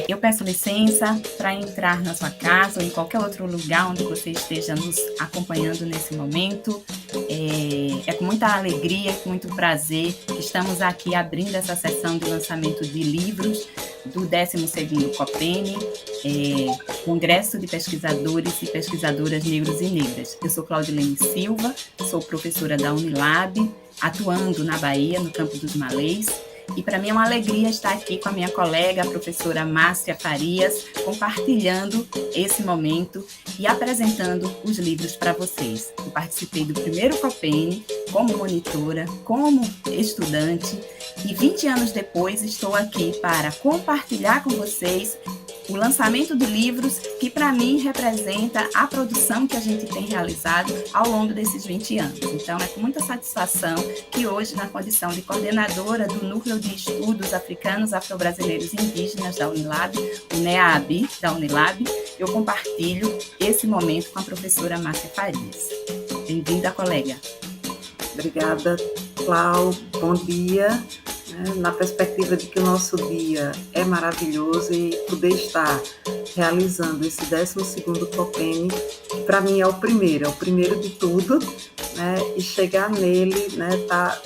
Eu peço licença para entrar na sua casa ou em qualquer outro lugar onde você esteja nos acompanhando nesse momento. É com muita alegria, com muito prazer que estamos aqui abrindo essa sessão de lançamento de livros do 12º COPENE, Congresso de Pesquisadores e Pesquisadoras Negros e Negras. Eu sou Claudilene Silva, sou professora da Unilab, atuando na Bahia, no Campo dos Malês. E para mim é uma alegria estar aqui com a minha colega, a professora Márcia Farias, compartilhando esse momento e apresentando os livros para vocês. Eu participei do primeiro COPENE como monitora, como estudante, e 20 anos depois estou aqui para compartilhar com vocês o lançamento de livros que, para mim, representa a produção que a gente tem realizado ao longo desses 20 anos. Então, é com muita satisfação que hoje, na condição de coordenadora do Núcleo de Estudos Africanos, Afro-Brasileiros e Indígenas da Unilab, o NEAB da Unilab, eu compartilho esse momento com a professora Márcia Farias. Bem-vinda, colega. Obrigada, Clau. Bom dia. Na perspectiva de que o nosso dia é maravilhoso e poder estar realizando esse 12º COPENE, para mim é o primeiro de tudo, né? E chegar nele, né, tá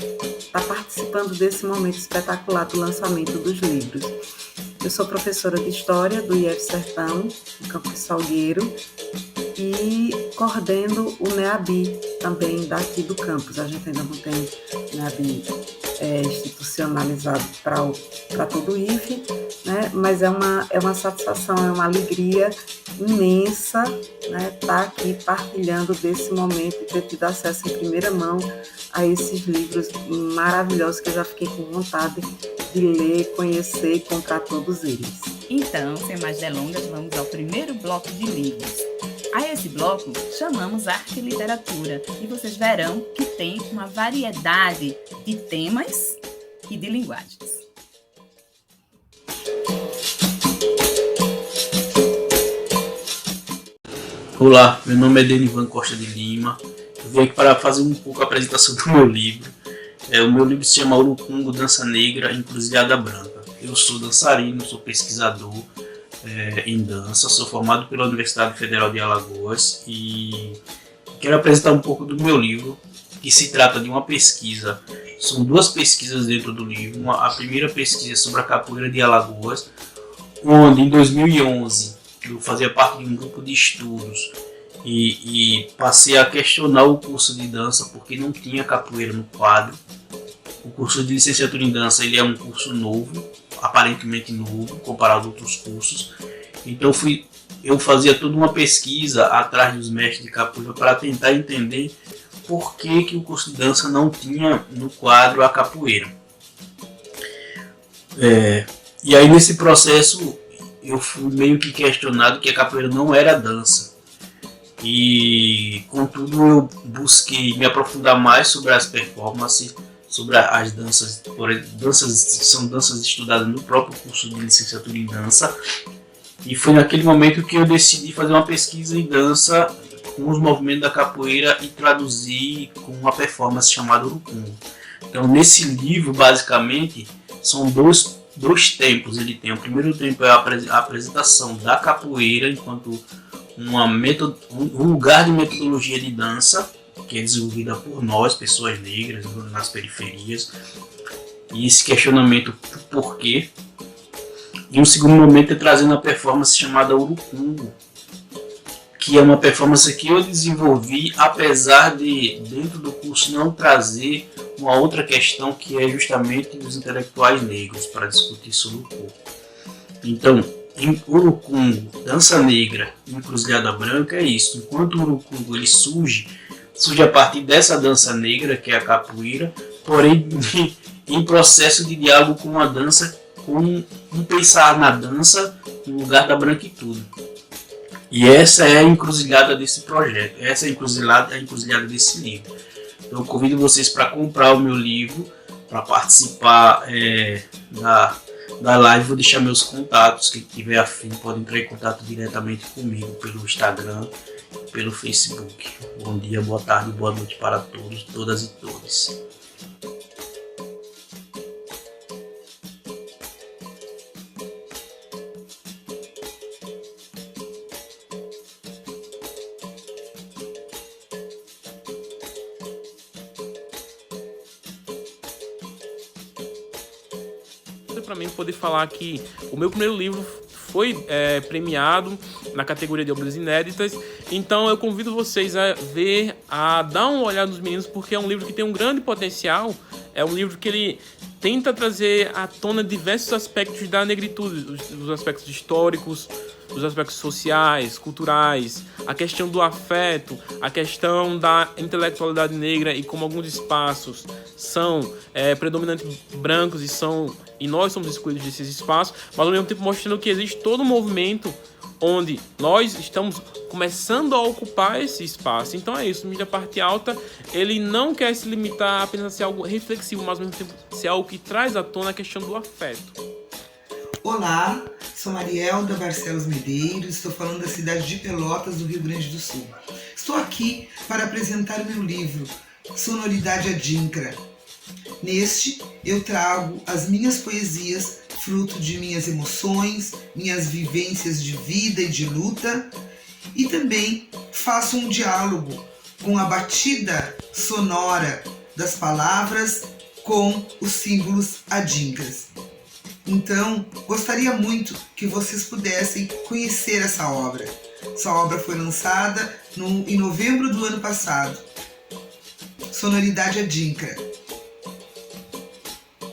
participando desse momento espetacular do lançamento dos livros. Eu sou professora de História do IF Sertão, no Campus Salgueiro, e coordeno o NEAB também daqui do campus. A gente ainda não tem NEAB institucionalizado para todo o IFE, né? Mas é uma satisfação, é uma alegria imensa, né, estar aqui partilhando desse momento e ter tido acesso em primeira mão a esses livros maravilhosos que eu já fiquei com vontade de ler, conhecer e comprar todos eles. Então, sem mais delongas, vamos ao primeiro bloco de livros. A esse bloco chamamos Arte e Literatura, e vocês verão que tem uma variedade de temas e de linguagens. Olá, meu nome é Denivan Costa de Lima. Eu vim aqui para fazer um pouco a apresentação do meu livro. O meu livro se chama Urucungo, Dança Negra, Encruzilhada Branca. Eu sou dançarino, sou pesquisador em dança, sou formado pela Universidade Federal de Alagoas e quero apresentar um pouco do meu livro, que se trata de uma pesquisa. São duas pesquisas dentro do livro. A primeira pesquisa é sobre a capoeira de Alagoas, onde em 2011 eu fazia parte de um grupo de estudos e passei a questionar o curso de dança porque não tinha capoeira no quadro. O curso de licenciatura em dança ele é um curso novo, aparentemente novo, comparado a outros cursos. Então eu fazia toda uma pesquisa atrás dos mestres de capoeira para tentar entender por que o curso de dança não tinha no quadro a capoeira. E aí nesse processo eu fui meio que questionado que a capoeira não era dança. E contudo eu busquei me aprofundar mais sobre as performances, sobre as danças. São danças estudadas no próprio curso de licenciatura em dança. E foi naquele momento que eu decidi fazer uma pesquisa em dança com os movimentos da capoeira e traduzir com uma performance chamada Urucungo. Então nesse livro basicamente são dois tempos. Ele tem o primeiro tempo é a apresentação da capoeira enquanto um lugar de metodologia de dança que é desenvolvida por nós, pessoas negras, nas periferias, e esse questionamento do porquê. E um segundo momento é trazendo a performance chamada Urucungo, que é uma performance que eu desenvolvi apesar de dentro do curso não trazer uma outra questão que é justamente dos intelectuais negros para discutir sobre o corpo. Então, em Urucungo, Dança Negra e Encruzilhada Branca é isso. Enquanto o Urucungo ele surge a partir dessa dança negra que é a capoeira, porém em processo de diálogo com a dança, com um pensar na dança no lugar da branquitude. E essa é a encruzilhada desse projeto, essa é a encruzilhada desse livro. Então eu convido vocês para comprar o meu livro, para participar da live. Vou deixar meus contatos, quem tiver afim pode entrar em contato diretamente comigo pelo Instagram, pelo Facebook. Bom dia, boa tarde, boa noite para todos, todas e todos. honra para mim poder falar que o meu primeiro livro foi premiado na categoria de obras inéditas. Então eu convido vocês a dar uma olhada nos meninos, porque é um livro que tem um grande potencial. É um livro que ele tenta trazer à tona diversos aspectos da negritude, os aspectos históricos, os aspectos sociais, culturais, a questão do afeto, a questão da intelectualidade negra e como alguns espaços são predominantemente brancos e nós somos excluídos desses espaços, mas ao mesmo tempo mostrando que existe todo um movimento onde nós estamos começando a ocupar esse espaço. Então é isso, o Mídia Parte Alta, ele não quer se limitar apenas a ser algo reflexivo, mas ao mesmo tempo ser algo que traz à tona a questão do afeto. Olá, sou Marielda Barcelos Medeiros, estou falando da cidade de Pelotas, do Rio Grande do Sul. Estou aqui para apresentar o meu livro, Sonoridade Adinkra. Neste, eu trago as minhas poesias, fruto de minhas emoções, minhas vivências de vida e de luta, e também faço um diálogo com a batida sonora das palavras com os símbolos adinkras. Então, gostaria muito que vocês pudessem conhecer essa obra. Essa obra foi lançada em novembro do ano passado. Sonoridade Adinkra.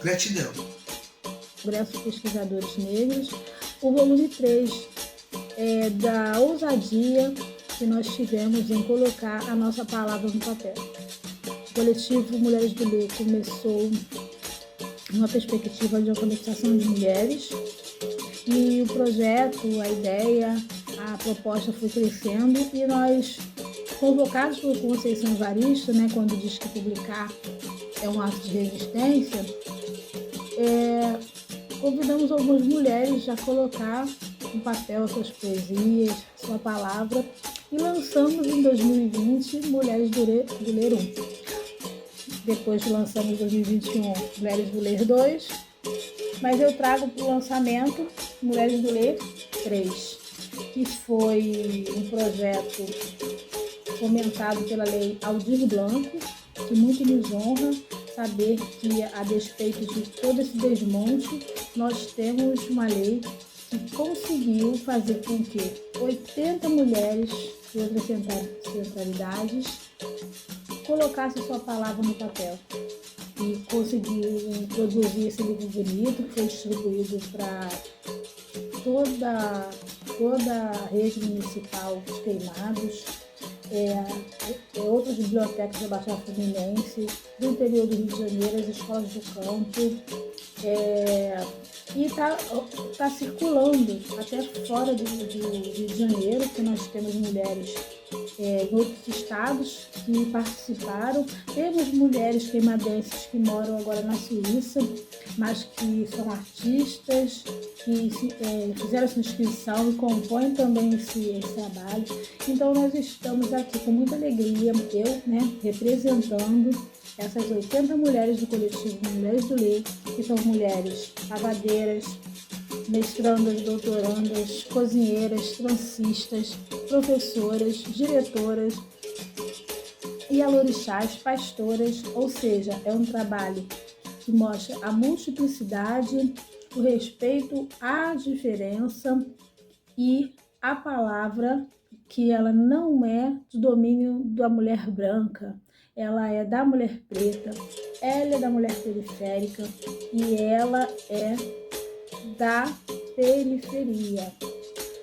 Gratidão. Congresso de Pesquisadores Negros, o volume 3 da ousadia que nós tivemos em colocar a nossa palavra no papel. O coletivo Mulheres do Ler começou numa perspectiva de alfabetização de mulheres e o projeto, a ideia, a proposta foi crescendo e nós, convocados por Conceição Evaristo, quando diz que publicar é um ato de resistência, convidamos algumas mulheres a colocar no papel suas poesias, sua palavra, e lançamos em 2020 Mulheres do Ler 1. Depois lançamos em 2021 Mulheres do Ler 2, mas eu trago para o lançamento Mulheres do Ler 3, que foi um projeto fomentado pela Lei Aldir Blanc, que muito nos honra saber que, a despeito de todo esse desmonte, nós temos uma lei que conseguiu fazer com que 80 mulheres de outras centralidades colocassem sua palavra no papel e conseguiram produzir esse livro bonito que foi distribuído para toda a rede municipal dos Queimados, outras bibliotecas da Baixada Fluminense, do interior do Rio de Janeiro, as escolas do campo, e está circulando até fora do Rio de Janeiro, porque nós temos mulheres em outros estados que participaram. Temos mulheres queimadenses que moram agora na Suíça, mas que são artistas, que fizeram essa inscrição e compõem também esse trabalho. Então nós estamos aqui com muita alegria, eu representando essas 80 mulheres do coletivo Mulheres do Ler, que são mulheres lavadeiras, mestrandas, doutorandas, cozinheiras, trancistas, professoras, diretoras, ialorixás, pastoras, ou seja, é um trabalho que mostra a multiplicidade, o respeito à diferença e a palavra que ela não é do domínio da mulher branca, ela é da mulher preta, ela é da mulher periférica e ela é da periferia.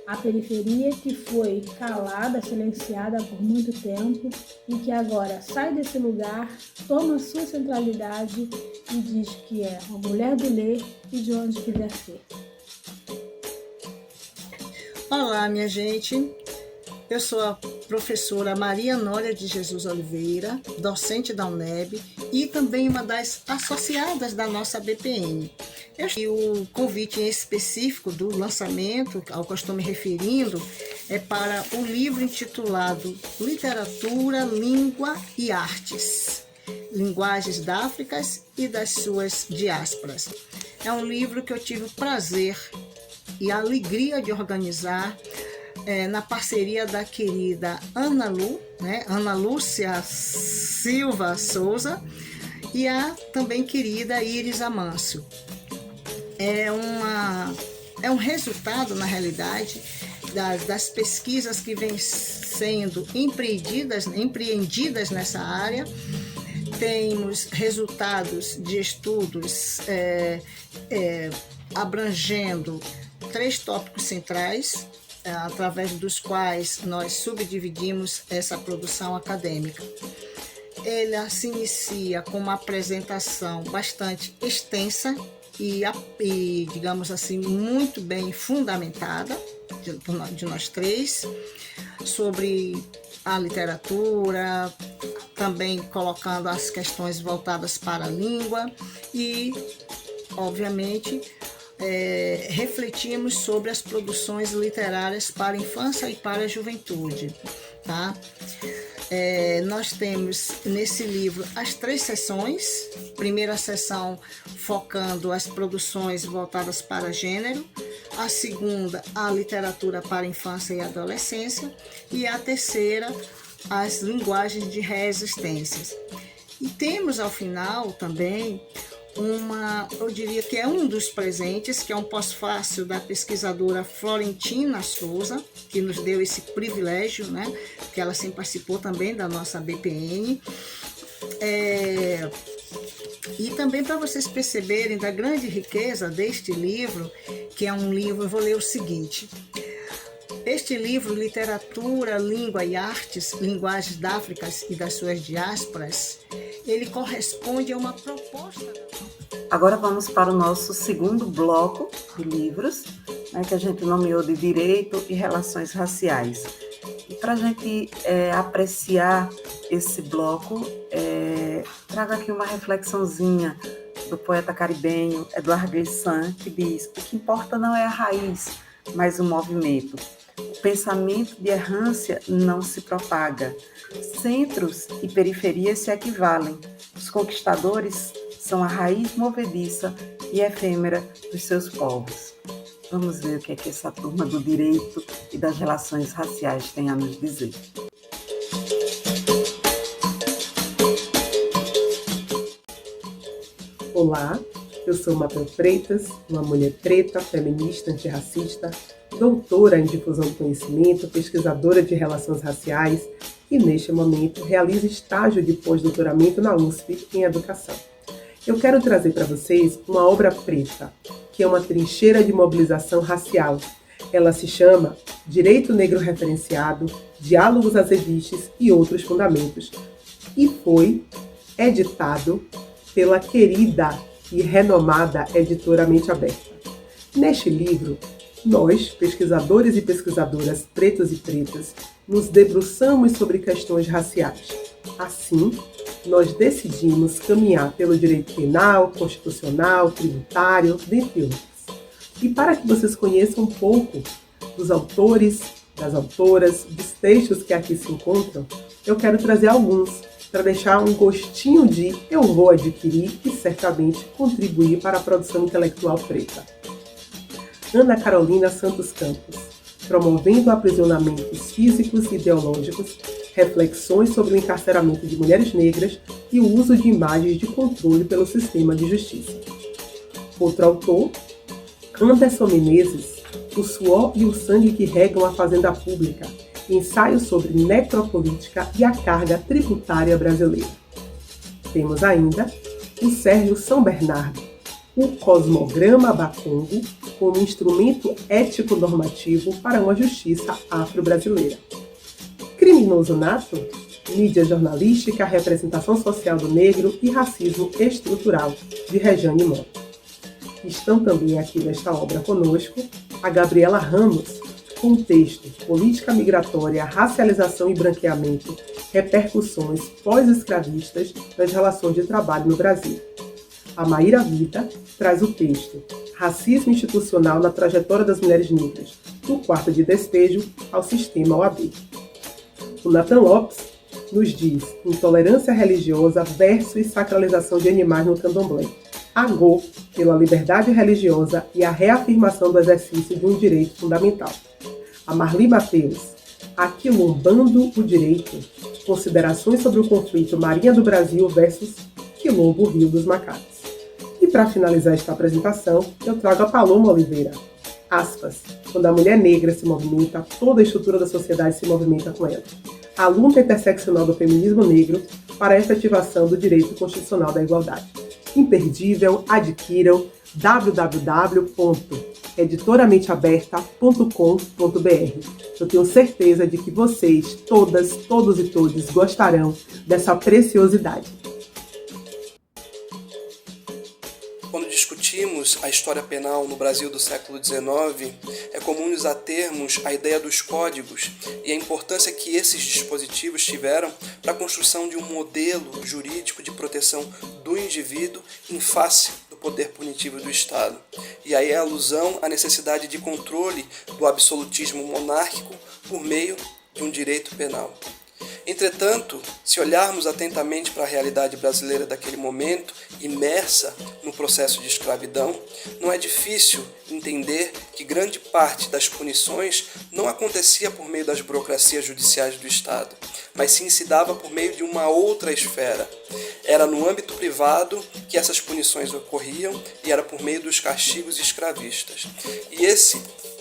A periferia que foi calada, silenciada por muito tempo e que agora sai desse lugar, toma sua centralidade e diz que é uma mulher do ler e de onde quiser ser. Olá, minha gente. Eu sou a professora Maria Nória de Jesus Oliveira, docente da UNEB e também uma das associadas da nossa BPN. E o convite em específico do lançamento, ao que eu estou me referindo, é para o livro intitulado Literatura, Língua e Artes, Linguagens da África e das suas diásporas. É um livro que eu tive o prazer e a alegria de organizar na parceria da querida Ana Lúcia Silva Souza e a também querida Iris Amâncio. é um resultado, na realidade, das pesquisas que vêm sendo empreendidas nessa área. Temos resultados de estudos abrangendo 3 tópicos centrais, através dos quais nós subdividimos essa produção acadêmica. Ela se inicia com uma apresentação bastante extensa e digamos assim, muito bem fundamentada de nós 3, sobre a literatura, também colocando as questões voltadas para a língua e, obviamente, refletimos sobre as produções literárias para a infância e para a juventude, tá? Nós temos nesse livro as 3 sessões. Primeira sessão focando as produções voltadas para gênero, a segunda, a literatura para infância e adolescência, e a terceira, as linguagens de resistências. E temos ao final também eu diria que é um dos presentes, que é um pós-fácil da pesquisadora Florentina Souza, que nos deu esse privilégio, né? Porque ela sempre participou também da nossa BPN. E também para vocês perceberem da grande riqueza deste livro, que é um livro, eu vou ler o seguinte. Este livro, Literatura, Língua e Artes, Linguagens da África e das suas diásporas, ele corresponde a uma proposta. Agora vamos para o nosso segundo bloco de livros, né, que a gente nomeou de Direito e Relações Raciais. E para a gente apreciar esse bloco, trago aqui uma reflexãozinha do poeta caribenho Edouard Glissant, que diz: o que importa não é a raiz, mas o movimento. O pensamento de errância não se propaga. Centros e periferias se equivalem. Os conquistadores são a raiz movediça e efêmera dos seus povos. Vamos ver o que é que essa turma do direito e das relações raciais tem a nos dizer. Olá, eu sou Mabel Freitas, uma mulher preta, feminista, antirracista, doutora em difusão do conhecimento, pesquisadora de relações raciais e, neste momento, realizo estágio de pós-doutoramento na USP em Educação. Eu quero trazer para vocês uma obra preta, que é uma trincheira de mobilização racial. Ela se chama Direito Negro Referenciado, Diálogos Azevistes e Outros Fundamentos, e foi editado pela querida e renomada editora Mente Aberta. Neste livro, nós, pesquisadores e pesquisadoras pretos e pretas, nos debruçamos sobre questões raciais. Assim, nós decidimos caminhar pelo direito penal, constitucional, tributário, dentre outros. E para que vocês conheçam um pouco dos autores, das autoras, dos textos que aqui se encontram, eu quero trazer alguns para deixar um gostinho de eu vou adquirir e certamente contribuir para a produção intelectual preta. Ana Carolina Santos Campos, Promovendo Aprisionamentos Físicos e Ideológicos, Reflexões sobre o Encarceramento de Mulheres Negras e o Uso de Imagens de Controle pelo Sistema de Justiça. Outro autor, Anderson Menezes, O Suor e o Sangue que Regam a Fazenda Pública, Ensaio sobre Necropolítica e a Carga Tributária Brasileira. Temos ainda o Sérgio São Bernardo, O Cosmograma Bakongo, como instrumento ético-normativo para uma justiça afro-brasileira. Criminoso Nato, Mídia Jornalística, Representação Social do Negro e Racismo Estrutural, de Rejane Mota. Estão também aqui nesta obra conosco a Gabriela Ramos, com o texto Política Migratória, Racialização e Branqueamento, Repercussões Pós-Escravistas nas Relações de Trabalho no Brasil. A Maíra Vida traz o texto Racismo Institucional na Trajetória das Mulheres Negras, do quarto de despejo ao sistema OAB. O Nathan Lopes nos diz Intolerância Religiosa versus Sacralização de Animais no Candomblé. Agô pela liberdade religiosa e a reafirmação do exercício de um direito fundamental. A Marli Mateus, Aquilombando o Direito, Considerações sobre o conflito Marinha do Brasil versus Quilombo Rio dos Macacos. E para finalizar esta apresentação, eu trago a Paloma Oliveira. Aspas. Quando a mulher negra se movimenta, toda a estrutura da sociedade se movimenta com ela. A luta interseccional do feminismo negro para a efetivação do direito constitucional da igualdade. Imperdível, adquiram www.editoramenteaberta.com.br. Eu tenho certeza de que vocês, todas, todos e todes, gostarão dessa preciosidade. Quando discutimos a história penal no Brasil do século XIX, é comum nos atermos à ideia dos códigos e a importância que esses dispositivos tiveram para a construção de um modelo jurídico de proteção do indivíduo em face do poder punitivo do Estado. E aí a alusão à necessidade de controle do absolutismo monárquico por meio de um direito penal. Entretanto, se olharmos atentamente para a realidade brasileira daquele momento, imersa no processo de escravidão, não é difícil entender que grande parte das punições não acontecia por meio das burocracias judiciais do Estado, mas sim se dava por meio de uma outra esfera. Era no âmbito privado que essas punições ocorriam e era por meio dos castigos escravistas. E esse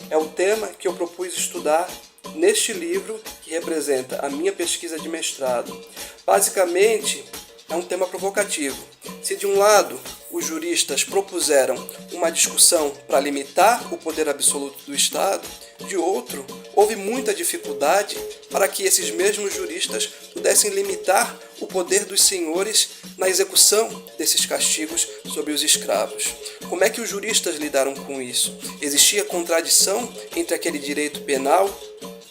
é o tema que eu propus estudar neste livro, que representa a minha pesquisa de mestrado. Basicamente, é um tema provocativo. Se de um lado os juristas propuseram uma discussão para limitar o poder absoluto do Estado, de outro, houve muita dificuldade para que esses mesmos juristas pudessem limitar o poder dos senhores na execução desses castigos sobre os escravos. Como é que os juristas lidaram com isso? Existia contradição entre aquele direito penal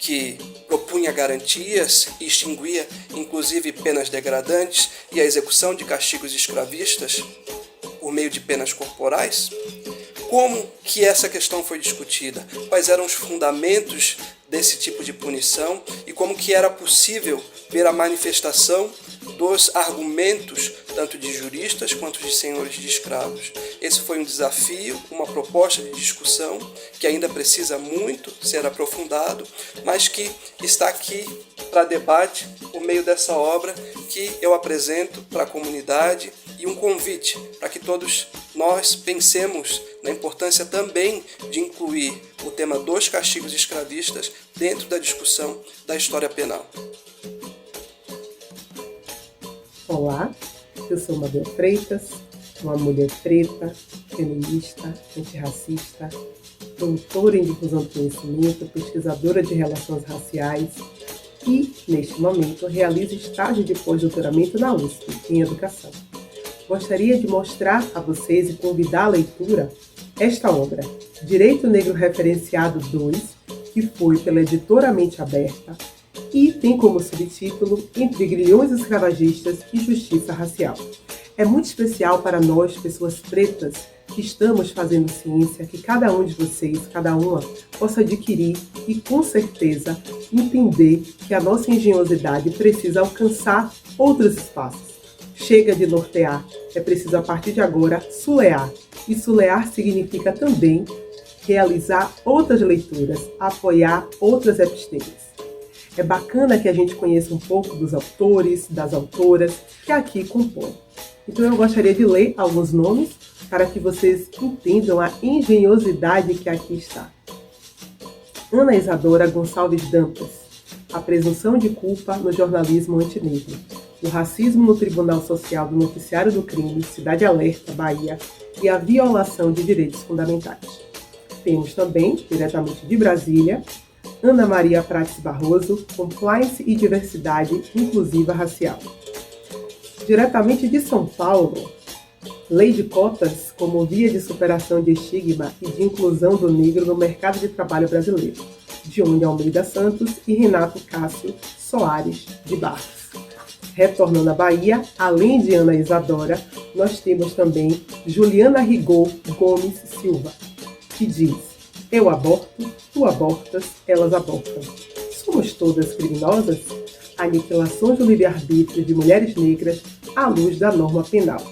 que propunha garantias e extinguia inclusive penas degradantes e a execução de castigos escravistas por meio de penas corporais? Como que essa questão foi discutida? Quais eram os fundamentos desse tipo de punição e como que era possível ver a manifestação dos argumentos tanto de juristas quanto de senhores de escravos? Esse foi um desafio, uma proposta de discussão que ainda precisa muito ser aprofundado, mas que está aqui para debate por meio dessa obra que eu apresento para a comunidade e um convite para que todos nós pensemos na importância também de incluir o tema dos castigos escravistas dentro da discussão da história penal. Olá, eu sou Mabel Freitas, uma mulher preta, feminista, antirracista, doutora em difusão do conhecimento, pesquisadora de relações raciais e, neste momento, realizo estágio de pós-doutoramento na USP, em Educação. Gostaria de mostrar a vocês e convidar à leitura esta obra, Direito Negro Referenciado 2, que foi pela Editoramente Aberta e tem como subtítulo Entre Grilhões Escravagistas e Justiça Racial. É muito especial para nós, pessoas pretas, que estamos fazendo ciência, que cada um de vocês, cada uma, possa adquirir e, com certeza, entender que a nossa engenhosidade precisa alcançar outros espaços. Chega de nortear, é preciso, a partir de agora, sulear. E sulear significa também realizar outras leituras, apoiar outras epistemes. É bacana que a gente conheça um pouco dos autores, das autoras que aqui compõem. Então eu gostaria de ler alguns nomes para que vocês entendam a engenhosidade que aqui está. Ana Isadora Gonçalves Dantas, A Presunção de Culpa no Jornalismo Antinegro, O Racismo no Tribunal Social do Noticiário do Crime, Cidade Alerta, Bahia, e a Violação de Direitos Fundamentais. Temos também, diretamente de Brasília, Ana Maria Prates Barroso, Compliance e Diversidade Inclusiva Racial. Diretamente de São Paulo, Lei de Cotas como via de superação de estigma e de inclusão do negro no mercado de trabalho brasileiro, Dione Almeida Santos e Renato Cássio Soares de Barros. Retornando à Bahia, além de Ana Isadora, nós temos também Juliana Rigol Gomes Silva, que diz: eu aborto, tu abortas, elas abortam. Somos todas criminosas? Aniquilações do livre-arbítrio de mulheres negras à luz da norma penal.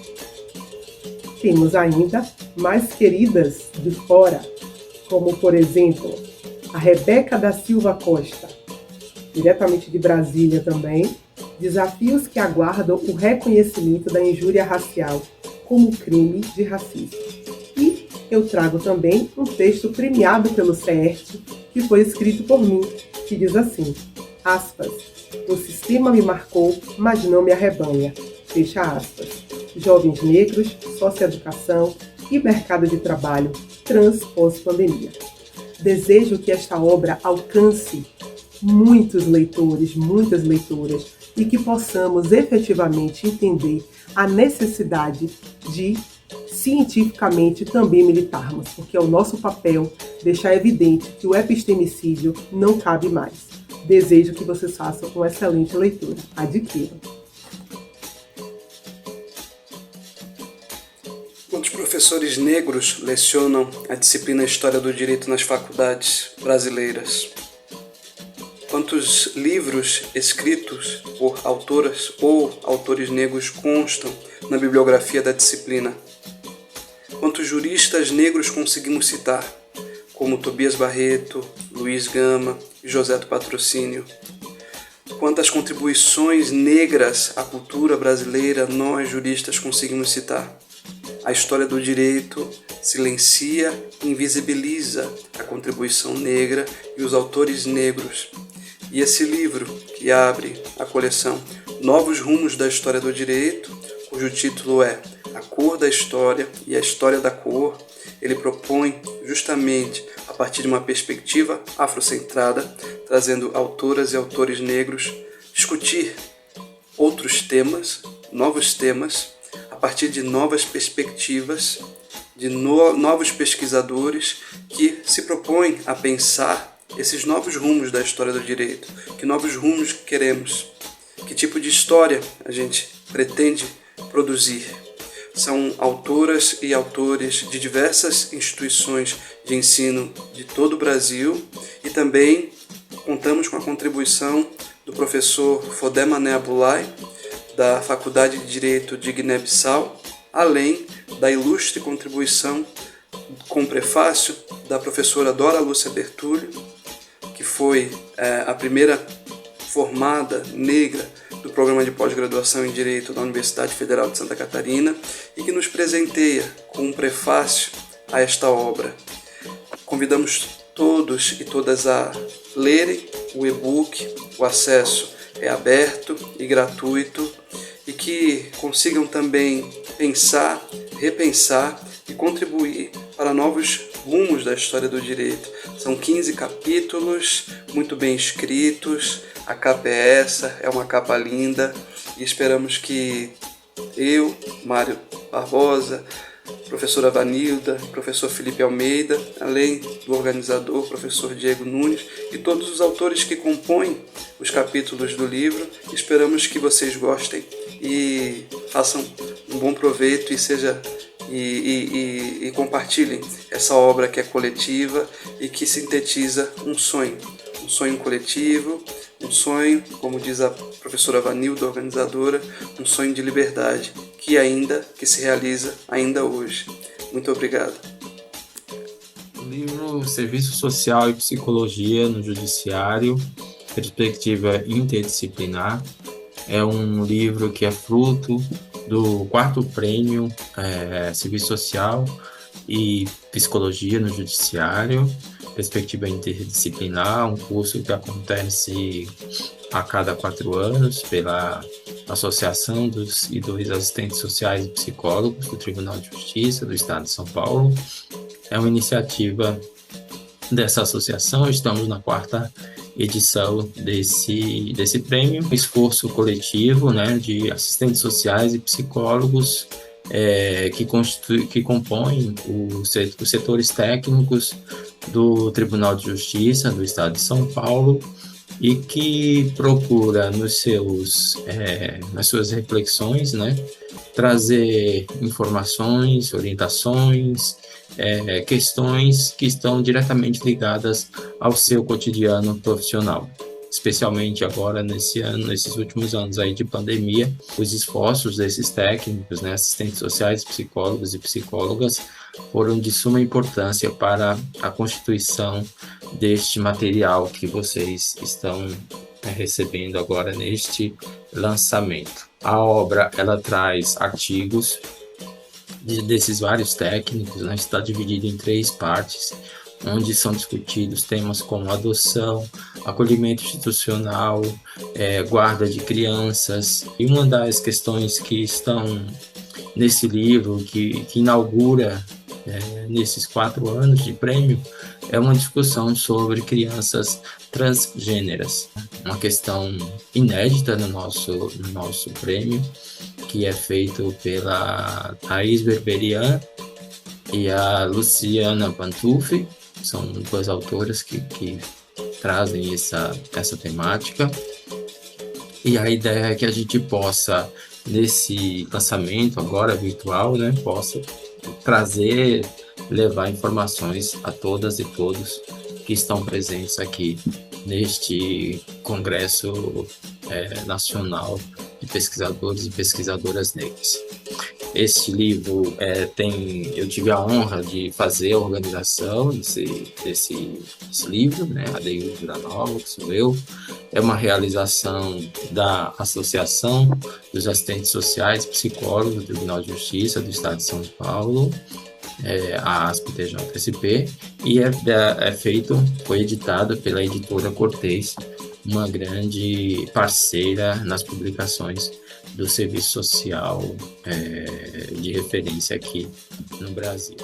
Temos ainda mais queridas de fora, como, por exemplo, a Rebeca da Silva Costa, diretamente de Brasília também, desafios que aguardam o reconhecimento da injúria racial, como crime de racismo. E eu trago também um texto premiado pelo CERT, que foi escrito por mim, que diz assim, aspas, o sistema me marcou, mas não me arrebanha, fecha aspas. Jovens negros, socioeducação e mercado de trabalho trans pós-pandemia. Desejo que esta obra alcance muitos leitores, muitas leitoras, e que possamos efetivamente entender a necessidade de cientificamente também militarmos, porque é o nosso papel deixar evidente que o epistemicídio não cabe mais. Desejo que vocês façam uma excelente leitura. Adquiram. Quantos professores negros lecionam a disciplina História do Direito nas faculdades brasileiras? Quantos livros escritos por autoras ou autores negros constam na bibliografia da disciplina? Quantos juristas negros conseguimos citar, como Tobias Barreto, Luiz Gama e José do Patrocínio? Quantas contribuições negras à cultura brasileira nós, juristas, conseguimos citar? A história do direito silencia e invisibiliza a contribuição negra e os autores negros. E esse livro, que abre a coleção Novos Rumos da História do Direito, cujo título é A Cor da História e a História da Cor, ele propõe justamente, a partir de uma perspectiva afrocentrada, trazendo autoras e autores negros, discutir outros temas, novos temas, a partir de novas perspectivas, de novos pesquisadores que se propõem a pensar esses novos rumos da história do direito. Que novos rumos queremos? Que tipo de história a gente pretende produzir? São autoras e autores de diversas instituições de ensino de todo o Brasil e também contamos com a contribuição do professor Fodé Mané Abulai, da Faculdade de Direito de Guiné-Bissau, além da ilustre contribuição com prefácio da professora Dora Lúcia Bertulho, que foi a primeira formada negra do programa de pós-graduação em Direito da Universidade Federal de Santa Catarina e que nos presenteia com um prefácio a esta obra. Convidamos todos e todas a lerem o e-book, o acesso é aberto e gratuito e que consigam também pensar, repensar e contribuir para novos rumos da história do direito. São 15 capítulos, muito bem escritos, a capa é essa, é uma capa linda e esperamos que eu, Mário Barbosa, professora Vanilda, professor Felipe Almeida, além do organizador, professor Diego Nunes e todos os autores que compõem os capítulos do livro, esperamos que vocês gostem e façam um bom proveito e compartilhem essa obra que é coletiva e que sintetiza um sonho coletivo, um sonho, como diz a professora Vanilda, organizadora, um sonho de liberdade que se realiza ainda hoje. Muito obrigado. O livro Serviço Social e Psicologia no Judiciário, Perspectiva Interdisciplinar, é um livro que é fruto do 4º Prêmio Serviço Social e Psicologia no Judiciário, Perspectiva Interdisciplinar, um curso que acontece a cada 4 anos pela Associação dos e dos Assistentes Sociais e Psicólogos do Tribunal de Justiça do Estado de São Paulo. É uma iniciativa dessa associação, estamos na 4ª edição desse prêmio, um esforço coletivo, né, de assistentes sociais e psicólogos que compõem os setores técnicos do Tribunal de Justiça do Estado de São Paulo e que procura nas suas reflexões, né, trazer informações, orientações, questões que estão diretamente ligadas ao seu cotidiano profissional. Especialmente agora nesses últimos anos aí de pandemia, os esforços desses técnicos, né, assistentes sociais, psicólogos e psicólogas, foram de suma importância para a constituição deste material que vocês estão recebendo agora neste lançamento. A obra ela traz artigos desses vários técnicos, né, está dividido em 3 partes, onde são discutidos temas como adoção, acolhimento institucional, guarda de crianças. E uma das questões que estão nesse livro, que inaugura nesses 4 anos de prêmio, é uma discussão sobre crianças transgêneras, uma questão inédita no nosso prêmio, que é feito pela Thaís Berberian e a Luciana Pantuffi, são 2 autoras que trazem essa temática. E a ideia é que a gente possa, nesse lançamento agora virtual, né, possa trazer, levar informações a todas e todos que estão presentes aqui neste Congresso Nacional de Pesquisadores e Pesquisadoras Negras. Este livro eu tive a honra de fazer a organização desse livro, né? Adeildo Vila Nova, que sou eu. É uma realização da Associação dos Assistentes Sociais e Psicólogos do Tribunal de Justiça do Estado de São Paulo, a ASP-TJSP, e foi editado pela editora Cortez, uma grande parceira nas publicações do serviço social de referência aqui no Brasil.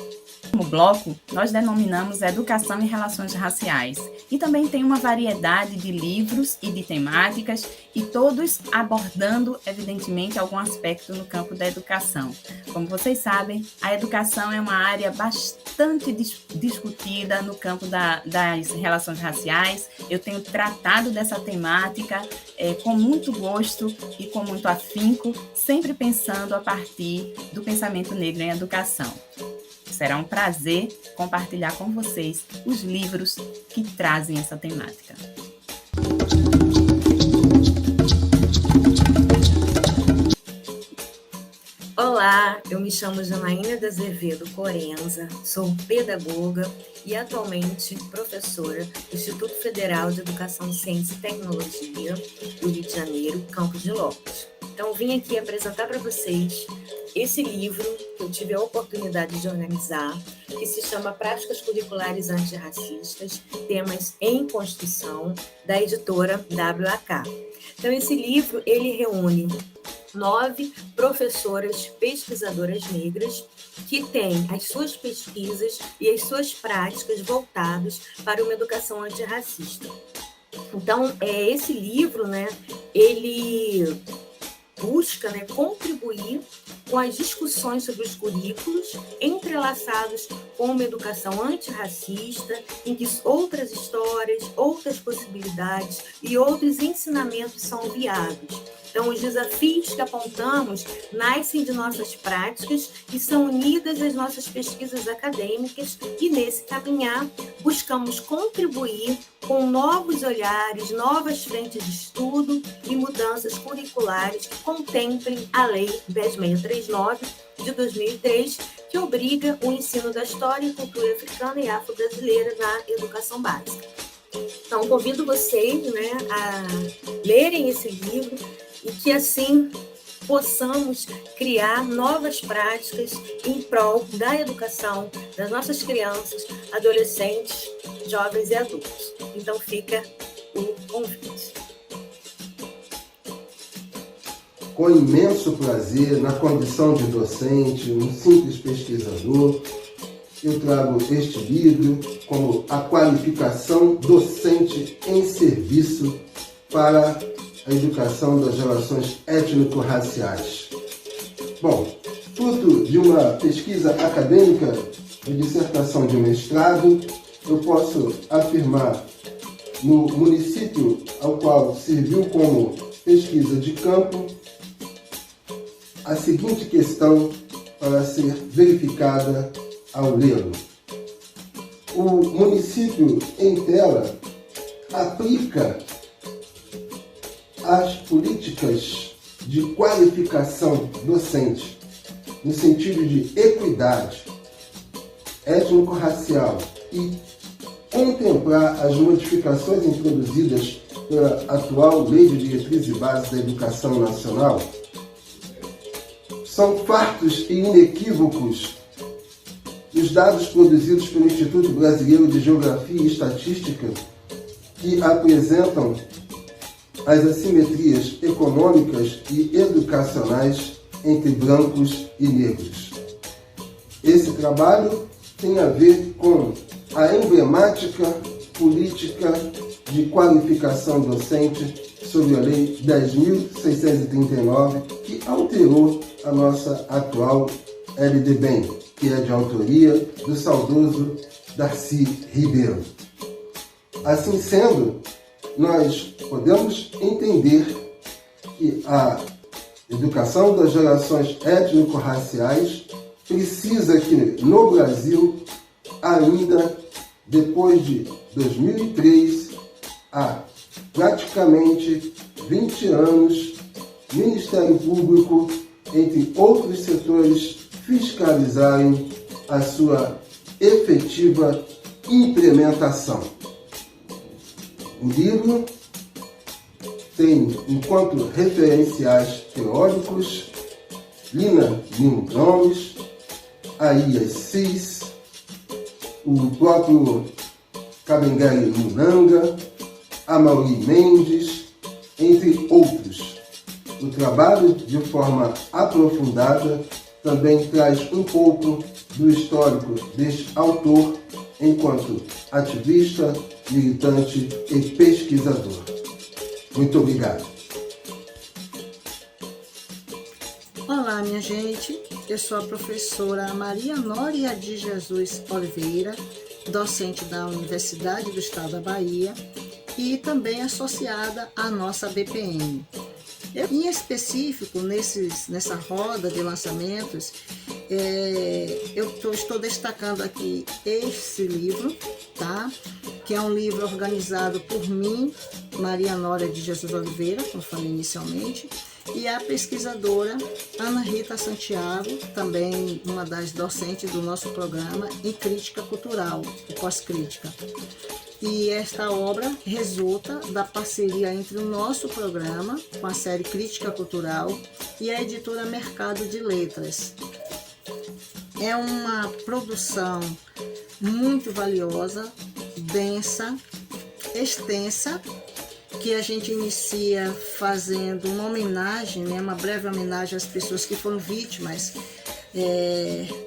No bloco, nós denominamos Educação e Relações Raciais, e também tem uma variedade de livros e de temáticas, e todos abordando, evidentemente, algum aspecto no campo da educação. Como vocês sabem, a educação é uma área bastante discutida no campo das relações raciais. Eu tenho tratado dessa temática com muito gosto e com muito afinco, sempre pensando a partir do pensamento negro em educação. Será um prazer compartilhar com vocês os livros que trazem essa temática. Olá, eu me chamo Janaína de Azevedo Corenza, sou pedagoga e atualmente professora do Instituto Federal de Educação, Ciência e Tecnologia do Rio de Janeiro, Campos de Lopes. Então, vim aqui apresentar para vocês esse livro que eu tive a oportunidade de organizar, que se chama Práticas Curriculares Antirracistas, Temas em Construção, da editora WAK. Então, esse livro, ele reúne 9 professoras pesquisadoras negras que têm as suas pesquisas e as suas práticas voltadas para uma educação antirracista. Então, esse livro, ele busca contribuir com as discussões sobre os currículos entrelaçados com uma educação antirracista, em que outras histórias, outras possibilidades e outros ensinamentos são guiados. Então, os desafios que apontamos nascem de nossas práticas e são unidas às nossas pesquisas acadêmicas, e nesse caminhar buscamos contribuir com novos olhares, novas frentes de estudo e mudanças curriculares que contemplem a Lei 10.639 de 2003, que obriga o ensino da história e cultura africana e afro-brasileira na educação básica. Então, convido vocês a lerem esse livro e que, assim, possamos criar novas práticas em prol da educação das nossas crianças, adolescentes, jovens e adultos. Então, fica o convite. Com imenso prazer, na condição de docente, um simples pesquisador, eu trago este livro como a qualificação docente em serviço para a educação das relações étnico-raciais. Bom, fruto de uma pesquisa acadêmica de dissertação de mestrado, eu posso afirmar, no município ao qual serviu como pesquisa de campo, a seguinte questão para ser verificada ao lê-lo. O município em tela aplica as políticas de qualificação docente no sentido de equidade étnico-racial e contemplar as modificações introduzidas pela atual Lei de Diretrizes e Bases da Educação Nacional? São fartos e inequívocos os dados produzidos pelo Instituto Brasileiro de Geografia e Estatística, que apresentam as assimetrias econômicas e educacionais entre brancos e negros. Esse trabalho tem a ver com a emblemática política de qualificação docente sobre a Lei 10.639, que alterou a nossa atual LDBEM, que é de autoria do saudoso Darcy Ribeiro. Assim sendo, nós podemos entender que a educação das relações étnico-raciais precisa que no Brasil, ainda depois de 2003, há praticamente 20 anos, Ministério Público, entre outros setores, fiscalizarem a sua efetiva implementação. O livro tem, enquanto referenciais teóricos, Lina Lima Gomes, Aías Cis, o próprio Kabengele Munanga, Amaury Mendes, entre outros. O trabalho, de forma aprofundada, também traz um pouco do histórico deste autor enquanto ativista, militante e pesquisador. Muito obrigado. Olá, minha gente. Eu sou a professora Maria Nória de Jesus Oliveira, docente da Universidade do Estado da Bahia e também associada à nossa BPM. Em específico, nessa roda de lançamentos, eu estou destacando aqui esse livro, tá? Que é um livro organizado por mim, Maria Nória de Jesus Oliveira, como falei inicialmente, e a pesquisadora Ana Rita Santiago, também uma das docentes do nosso programa em Crítica Cultural, e Pós-Crítica. E esta obra resulta da parceria entre o nosso programa, com a série Crítica Cultural, e a editora Mercado de Letras. É uma produção muito valiosa, densa, extensa, que a gente inicia fazendo uma homenagem, né, uma breve homenagem às pessoas que foram vítimas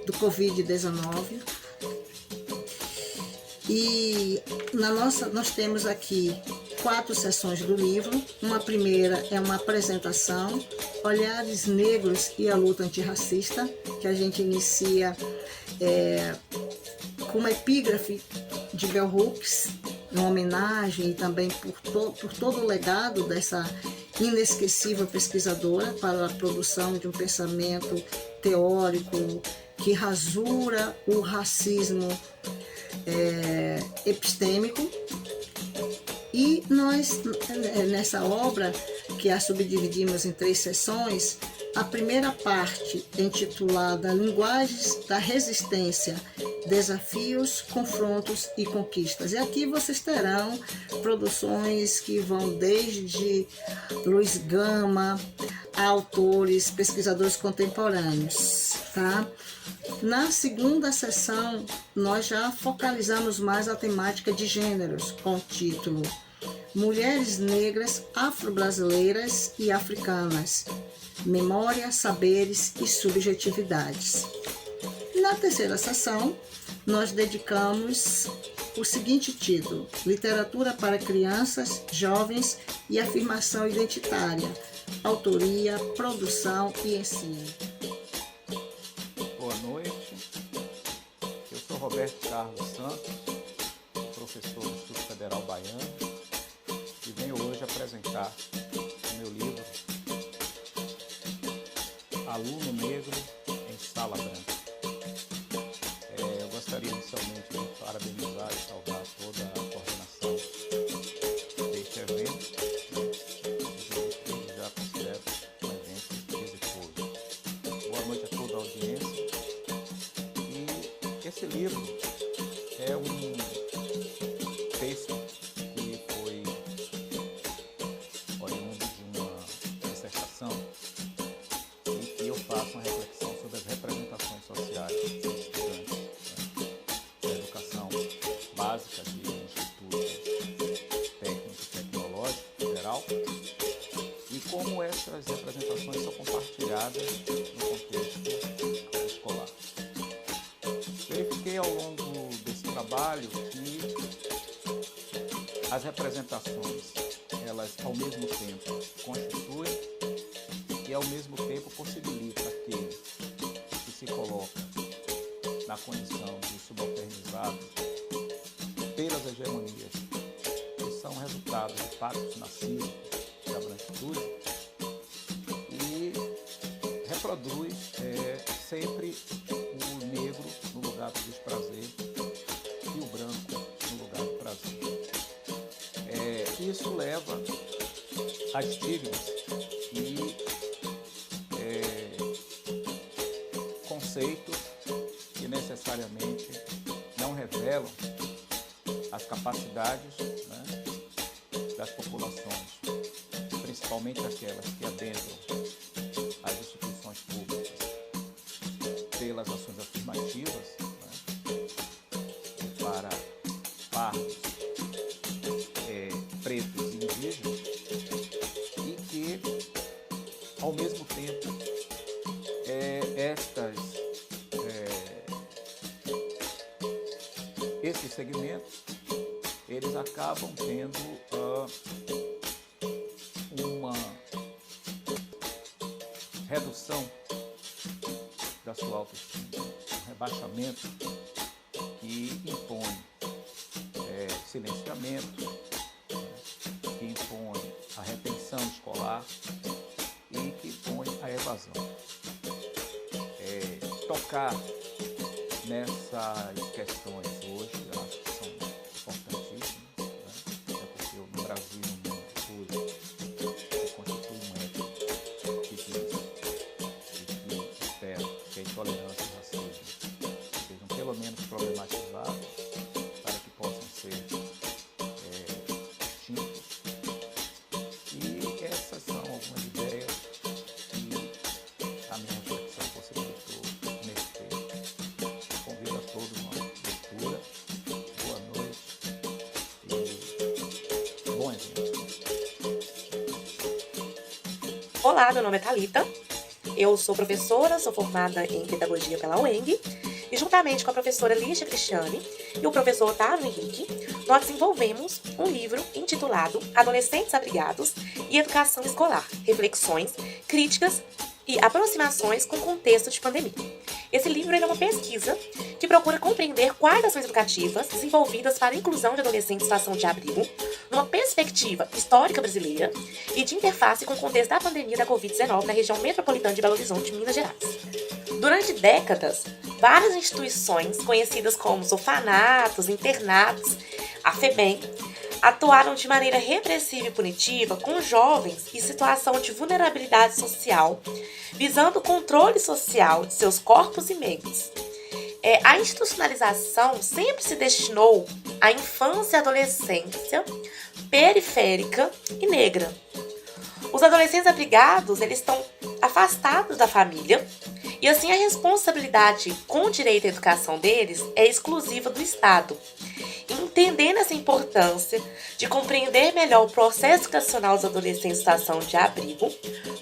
do Covid-19. E nós temos aqui 4 sessões do livro. Uma primeira é uma apresentação, Olhares Negros e a Luta Antirracista, que a gente inicia com uma epígrafe de Bell Hooks, uma homenagem e também por todo o legado dessa inesquecível pesquisadora para a produção de um pensamento teórico que rasura o racismo epistêmico. E nós, nessa obra, que a subdividimos em 3 sessões, a primeira parte, intitulada Linguagens da Resistência, Desafios, Confrontos e Conquistas. E aqui vocês terão produções que vão desde Luiz Gama a autores, pesquisadores contemporâneos, tá? Na segunda sessão, nós já focalizamos mais a temática de gêneros, com o título Mulheres Negras, Afro-Brasileiras e Africanas, Memória, Saberes e Subjetividades. Na terceira sessão, nós dedicamos o seguinte título: Literatura para Crianças, Jovens e Afirmação Identitária, Autoria, Produção e Ensino. Boa noite, eu sou Roberto Carlos Santos, professor do Instituto Federal Baiano, e venho hoje apresentar o meu livro Aluno Negro em Sala Branca. Eu gostaria inicialmente de parabenizar e saudar toda a coordenação deste evento, que já considero um evento exitoso. Boa noite a toda a audiência. E esse livro é um texto que foi oriundo de uma dissertação em que eu faço uma reflexão compartilhadas no contexto escolar. Verifiquei ao longo desse trabalho que as representações, elas ao mesmo tempo constituem e ao mesmo tempo possibilita aquele que se coloca na condição de subalternizado pelas hegemonias que são resultado de pactos narcísicos da branquitude e reproduz sempre o negro no lugar do desprazer e o branco no lugar do prazer. Isso leva a estigmas e conceitos que necessariamente não revelam as capacidades, né, das populações, principalmente aquelas que adentram as instituições públicas pelas ações afirmativas, né, para pardos, pretos e indígenas, e que, ao mesmo tempo, esses segmentos, eles acabam tendo uma redução da sua autoestima, um rebaixamento que impõe silenciamento, que impõe a retenção escolar e que impõe a evasão. Tocar nessas questões hoje, eu acho que são importantíssimas, né? Porque no Brasil, no mundo hoje, se constitui um ético que diz e que espera que a intolerância e o racismo sejam pelo menos problematizados para que possam ser extintos. E essas são algumas ideias que a minha reflexão possibilitou nesse texto. Convido a todos a uma leitura. Boa noite e bom evento. Olá, meu nome é Thalita. Eu sou professora, sou formada em Pedagogia pela UENG. E juntamente com a professora Lígia Cristiane e o professor Otávio Henrique, nós desenvolvemos um livro intitulado Adolescentes Abrigados e Educação Escolar, Reflexões, Críticas e Aproximações com o Contexto de Pandemia. Esse livro é uma pesquisa que procura compreender quais ações educativas desenvolvidas para a inclusão de adolescentes em situação de abrigo, numa perspectiva histórica brasileira e de interface com o contexto da pandemia da Covid-19 na região metropolitana de Belo Horizonte, Minas Gerais. Durante décadas, várias instituições conhecidas como orfanatos, internatos, a FEBEM, atuaram de maneira repressiva e punitiva com jovens em situação de vulnerabilidade social, visando o controle social de seus corpos e meios. A institucionalização sempre se destinou à infância e adolescência periférica e negra. Os adolescentes abrigados, eles estão afastados da família e assim a responsabilidade com o direito à educação deles é exclusiva do Estado. Entendendo essa importância de compreender melhor o processo educacional dos adolescentes em situação de abrigo,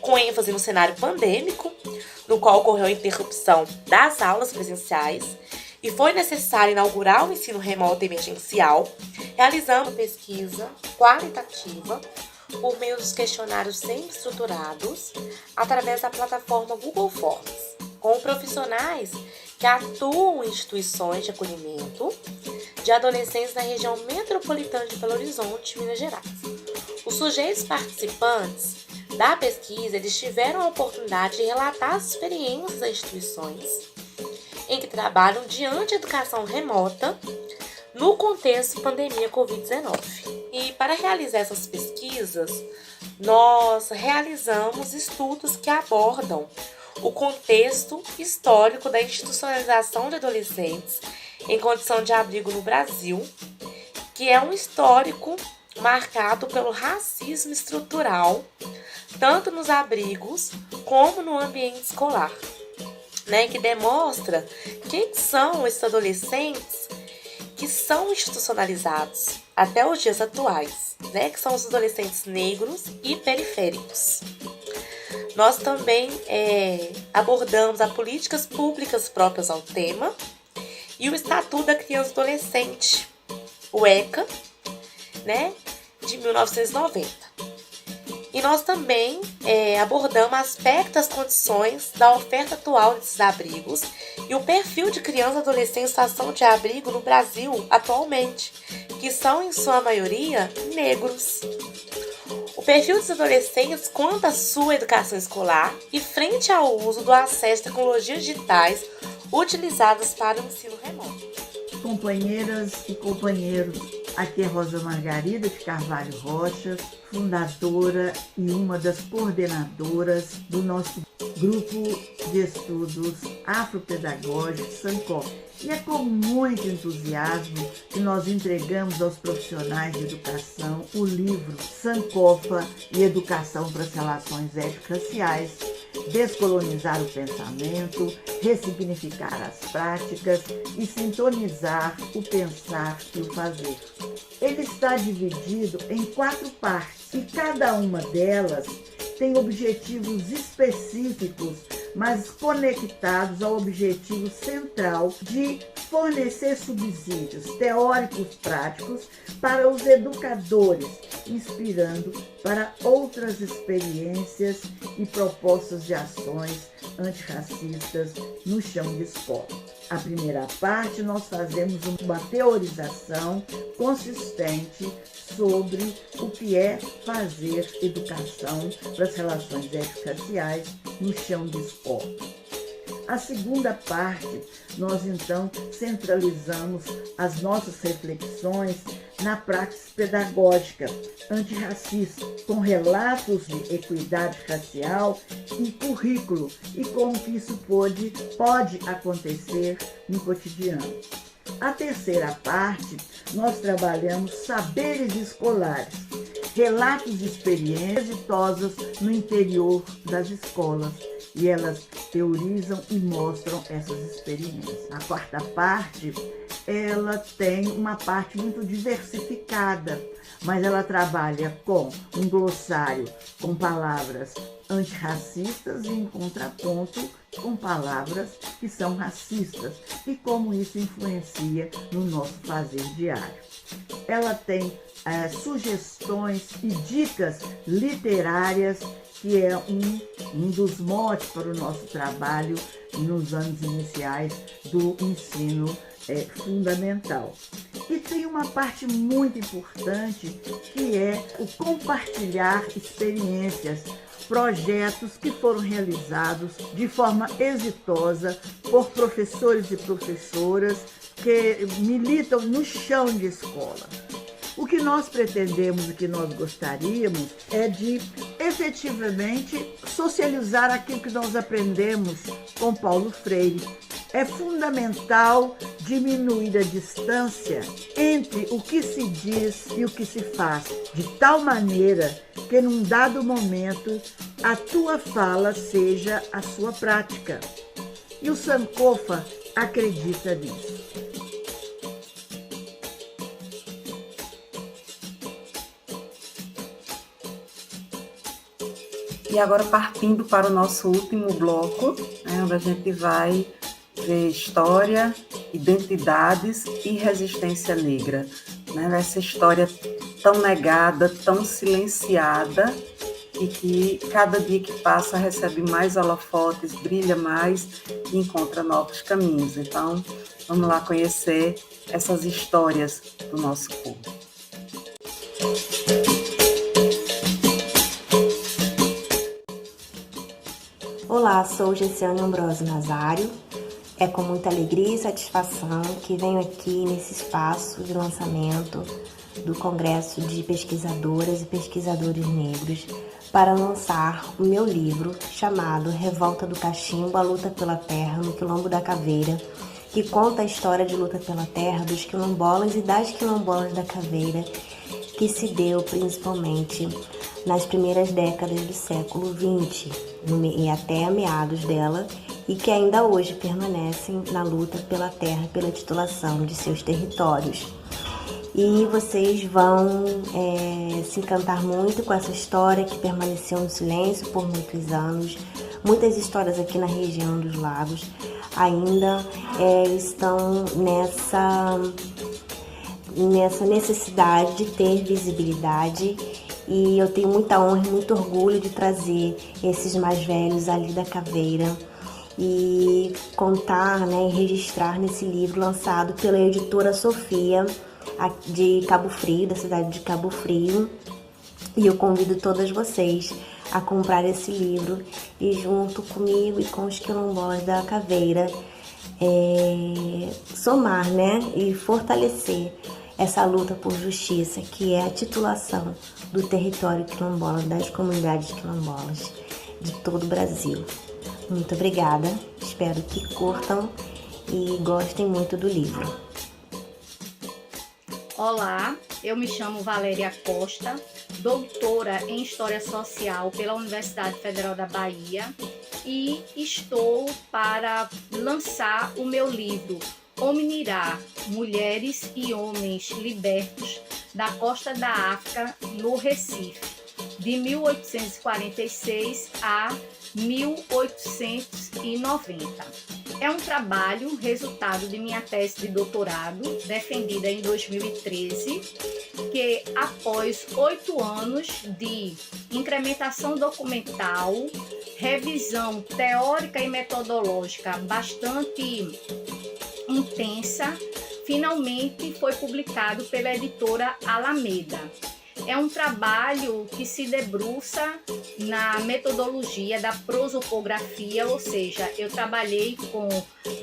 com ênfase no cenário pandêmico, no qual ocorreu a interrupção das aulas presenciais e foi necessário inaugurar o ensino remoto emergencial, realizando pesquisa qualitativa por meio dos questionários semi-estruturados através da plataforma Google Forms, com profissionais que atuam em instituições de acolhimento de adolescentes na região metropolitana de Belo Horizonte, Minas Gerais. Os sujeitos participantes da pesquisa, eles tiveram a oportunidade de relatar as experiências das instituições em que trabalham diante da educação remota no contexto de pandemia Covid-19. E para realizar essas pesquisas, nós realizamos estudos que abordam o contexto histórico da institucionalização de adolescentes em condição de abrigo no Brasil, que é um histórico marcado pelo racismo estrutural, tanto nos abrigos como no ambiente escolar, que demonstra quem são esses adolescentes que são institucionalizados até os dias atuais, que são os adolescentes negros e periféricos. Nós também abordamos as políticas públicas próprias ao tema e o Estatuto da Criança e Adolescente, o ECA, né, de 1990. E nós também abordamos aspectos das condições da oferta atual desses abrigos e o perfil de criança e adolescente em situação de abrigo no Brasil atualmente, que são, em sua maioria, negros. O perfil dos adolescentes quanto à sua educação escolar e frente ao uso do acesso a tecnologias digitais utilizadas para o ensino remoto. Companheiras e companheiros, aqui é Rosa Margarida de Carvalho Rocha, fundadora e uma das coordenadoras do nosso grupo de estudos afropedagógicos SANCOF. E é com muito entusiasmo que nós entregamos aos profissionais de educação o livro Sankofa e Educação para as Relações Étnico-Raciais, Descolonizar o Pensamento, Ressignificar as Práticas e Sintonizar o Pensar e o Fazer. Ele está dividido em 4 partes e cada uma delas tem objetivos específicos, mas conectados ao objetivo central de fornecer subsídios teóricos práticos para os educadores, inspirando para outras experiências e propostas de ações antirracistas no chão de escola. A primeira parte, nós fazemos uma teorização consistente sobre o que é fazer educação para as relações étnico-raciais no chão de escola. A segunda parte, nós então centralizamos as nossas reflexões na praxis pedagógica antirracista, com relatos de equidade racial e currículo e como que isso pode acontecer no cotidiano. A terceira parte, nós trabalhamos saberes escolares, relatos de experiências exitosas no interior das escolas, e elas teorizam e mostram essas experiências. A quarta parte, ela tem uma parte muito diversificada, mas ela trabalha com um glossário com palavras antirracistas e em contraponto com palavras que são racistas e como isso influencia no nosso fazer diário. Ela tem sugestões e dicas literárias, que é um dos motes para o nosso trabalho nos anos iniciais do ensino fundamental. E tem uma parte muito importante que é o compartilhar experiências, projetos que foram realizados de forma exitosa por professores e professoras que militam no chão de escola. O que nós pretendemos, o que nós gostaríamos é de efetivamente socializar aquilo que nós aprendemos com Paulo Freire. É fundamental diminuir a distância entre o que se diz e o que se faz, de tal maneira que num dado momento a tua fala seja a sua prática. E o Sankofa acredita nisso. E agora partindo para o nosso último bloco, onde a gente vai ver história, identidades e resistência negra. Essa história tão negada, tão silenciada e que cada dia que passa recebe mais holofotes, brilha mais e encontra novos caminhos. Então, vamos lá conhecer essas histórias do nosso povo. Olá, sou Gessiane Ambrosio Nazário. É com muita alegria e satisfação que venho aqui nesse espaço de lançamento do Congresso de Pesquisadoras e Pesquisadores Negros para lançar o meu livro chamado Revolta do Cachimbo, a luta pela terra no Quilombo da Caveira, que conta a história de luta pela terra dos quilombolas e das quilombolas da Caveira, que se deu principalmente nas primeiras décadas do século XX e até a meados dela, e que ainda hoje permanecem na luta pela terra, pela titulação de seus territórios. e vocês vão se encantar muito com essa história que permaneceu no silêncio por muitos anos. Muitas histórias aqui na região dos lagos ainda estão nessa necessidade de ter visibilidade, e eu tenho muita honra e muito orgulho de trazer esses mais velhos ali da caveira e contar, e registrar nesse livro lançado pela editora Sofia, de Cabo Frio, da cidade de Cabo Frio. E eu convido todas vocês a comprar esse livro e, junto comigo e com os quilombolas da caveira, somar, e fortalecer essa luta por justiça, que é a titulação do território quilombola, das comunidades quilombolas de todo o Brasil. Muito obrigada, espero que curtam e gostem muito do livro. Olá, eu me chamo Valéria Costa, doutora em História Social pela Universidade Federal da Bahia, e estou para lançar o meu livro Hominirá, Mulheres e Homens Libertos da Costa da África no Recife, de 1846 a 1890. É um trabalho resultado de minha tese de doutorado, defendida em 2013, que após 8 anos de incrementação documental, revisão teórica e metodológica bastante intensa, finalmente foi publicado pela editora Alameda. É um trabalho que se debruça na metodologia da prosopografia, ou seja, eu trabalhei com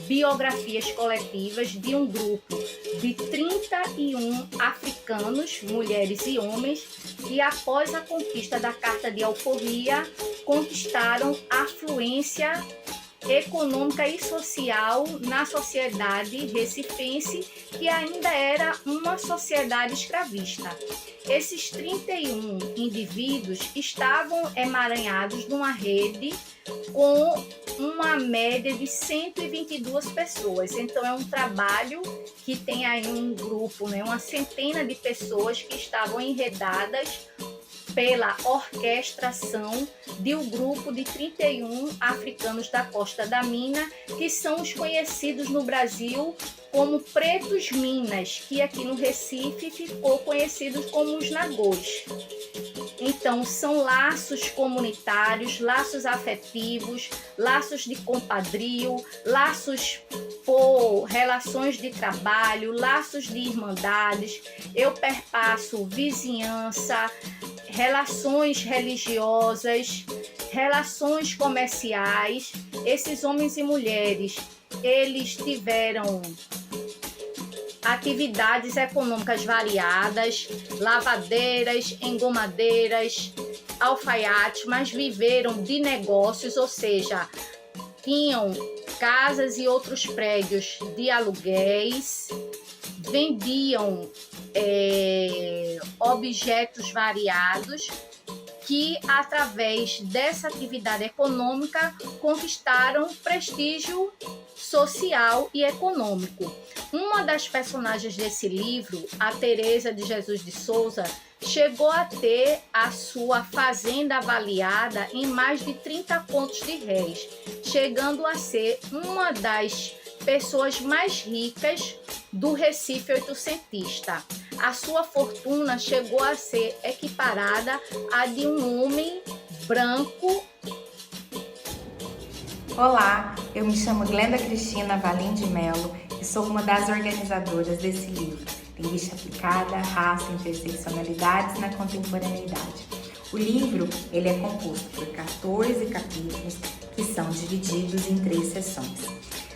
biografias coletivas de um grupo de 31 africanos, mulheres e homens, que após a conquista da Carta de Alforria, conquistaram a fluência econômica e social na sociedade recifense, que ainda era uma sociedade escravista. Esses 31 indivíduos estavam emaranhados numa rede com uma média de 122 pessoas. Então é um trabalho que tem aí um grupo, uma centena de pessoas que estavam enredadas pela orquestração de um grupo de 31 africanos da Costa da Mina, que são os conhecidos no Brasil como Pretos Minas, que aqui no Recife ficou conhecidos como os Nagôs. Então, são laços comunitários, laços afetivos, laços de compadrio, laços por relações de trabalho, laços de irmandades. Eu perpasso vizinhança, relações religiosas, relações comerciais. Esses homens e mulheres, eles tiveram atividades econômicas variadas, lavadeiras, engomadeiras, alfaiates, mas viveram de negócios, ou seja, tinham casas e outros prédios de aluguéis, vendiam objetos variados, que através dessa atividade econômica conquistaram prestígio social e econômico. Uma das personagens desse livro, a Teresa de Jesus de Souza, chegou a ter a sua fazenda avaliada em mais de 30 contos de réis, chegando a ser uma das pessoas mais ricas do Recife oitocentista. A sua fortuna chegou a ser equiparada à de um homem branco. Olá, eu me chamo Glenda Cristina Valim de Melo e sou uma das organizadoras desse livro, Linguística Aplicada, Raça e Interseccionalidades na Contemporaneidade. O livro ele é composto por 14 capítulos que são divididos em 3 sessões.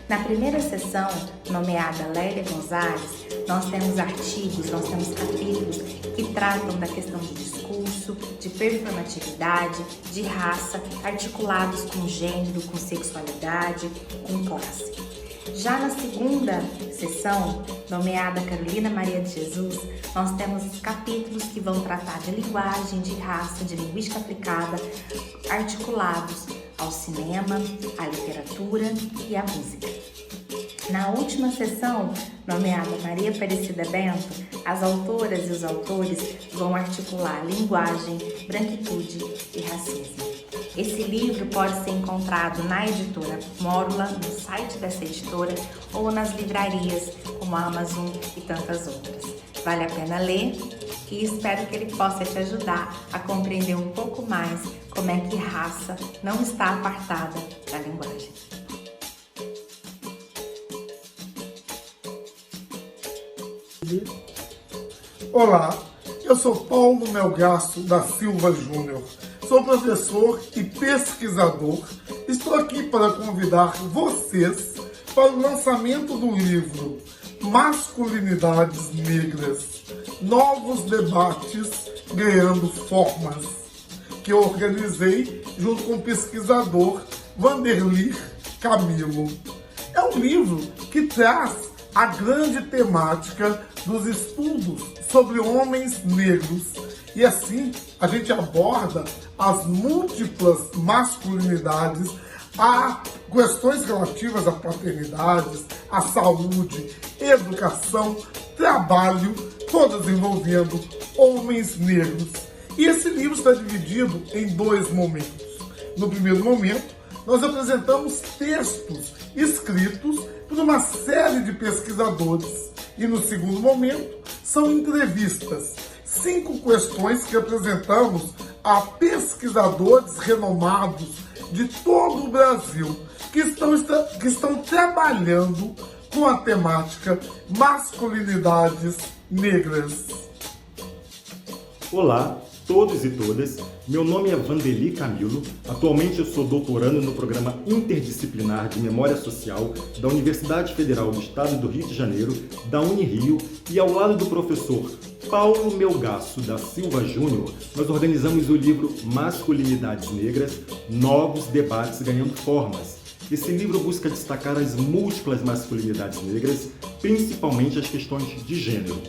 Na primeira sessão, nomeada Lélia Gonzalez, nós temos artigos, nós temos capítulos que tratam da questão do discurso, de performatividade, de raça, articulados com gênero, com sexualidade, com classe. Já na segunda sessão, nomeada Carolina Maria de Jesus, nós temos capítulos que vão tratar de linguagem, de raça, de linguística aplicada, articulados ao cinema, à literatura e à música. Na última sessão, nomeada Maria Aparecida Bento, as autoras e os autores vão articular linguagem, branquitude e racismo. Esse livro pode ser encontrado na editora Mórula, no site dessa editora, ou nas livrarias como a Amazon e tantas outras. Vale a pena ler e espero que ele possa te ajudar a compreender um pouco mais como é que raça não está apartada da linguagem. Olá, eu sou Paulo Melgaço da Silva Júnior. Sou professor e pesquisador. Estou aqui para convidar vocês para o lançamento do livro Masculinidades Negras, Novos Debates Ganhando Formas, que eu organizei junto com o pesquisador Vanderly Camilo. É um livro que traz a grande temática dos estudos sobre homens negros. E assim a gente aborda as múltiplas masculinidades, a questões relativas à paternidade, à saúde, educação, trabalho, todas envolvendo homens negros. E esse livro está dividido em 2 momentos. No primeiro momento, nós apresentamos textos escritos por uma série de pesquisadores. E no segundo momento, são entrevistas. 5 questões que apresentamos a pesquisadores renomados de todo o Brasil, que estão trabalhando com a temática masculinidades negras. Olá, todos e todas. Meu nome é Vanderly Camilo. Atualmente eu sou doutorando no programa interdisciplinar de Memória Social da Universidade Federal do Estado do Rio de Janeiro, da Unirio, e ao lado do professor Paulo Melgaço da Silva Júnior, nós organizamos o livro Masculinidades Negras, Novos Debates Ganhando Formas. Esse livro busca destacar as múltiplas masculinidades negras, principalmente as questões de gênero.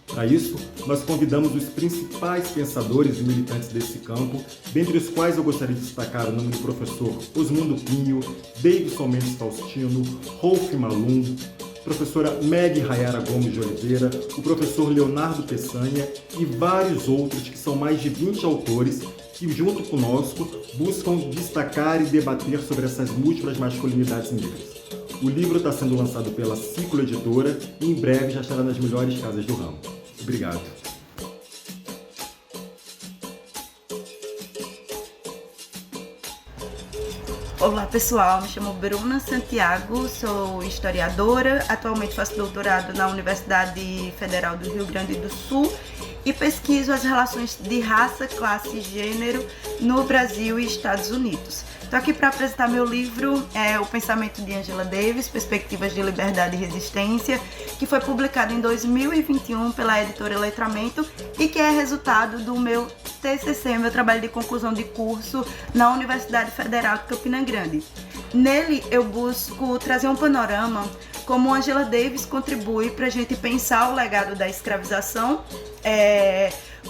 Para isso, nós convidamos os principais pensadores e militantes desse campo, dentre os quais eu gostaria de destacar o nome do professor Osmundo Pinho, Davidson Mendes Faustino, Rolf Malum, professora Meg Rayara Gomes de Oliveira, o professor Leonardo Peçanha e vários outros, que são mais de 20 autores, que junto conosco buscam destacar e debater sobre essas múltiplas masculinidades negras. O livro está sendo lançado pela Ciclo Editora e em breve já estará nas melhores casas do ramo. Obrigado. Olá pessoal, me chamo Bruna Santiago, sou historiadora, atualmente faço doutorado na Universidade Federal do Rio Grande do Sul e pesquiso as relações de raça, classe e gênero no Brasil e Estados Unidos. Estou aqui para apresentar meu livro, O Pensamento de Angela Davis, Perspectivas de Liberdade e Resistência, que foi publicado em 2021 pela editora Letramento e que é resultado do meu TCC, meu trabalho de conclusão de curso na Universidade Federal de Campina Grande. Nele eu busco trazer um panorama como Angela Davis contribui para a gente pensar o legado da escravização,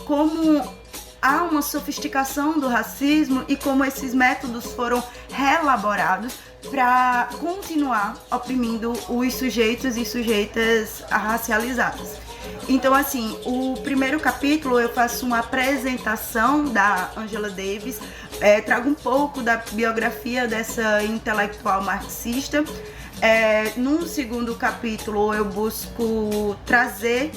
como há uma sofisticação do racismo e como esses métodos foram reelaborados para continuar oprimindo os sujeitos e sujeitas racializados. Então, assim, o primeiro capítulo eu faço uma apresentação da Angela Davis, trago um pouco da biografia dessa intelectual marxista. No segundo capítulo eu busco trazer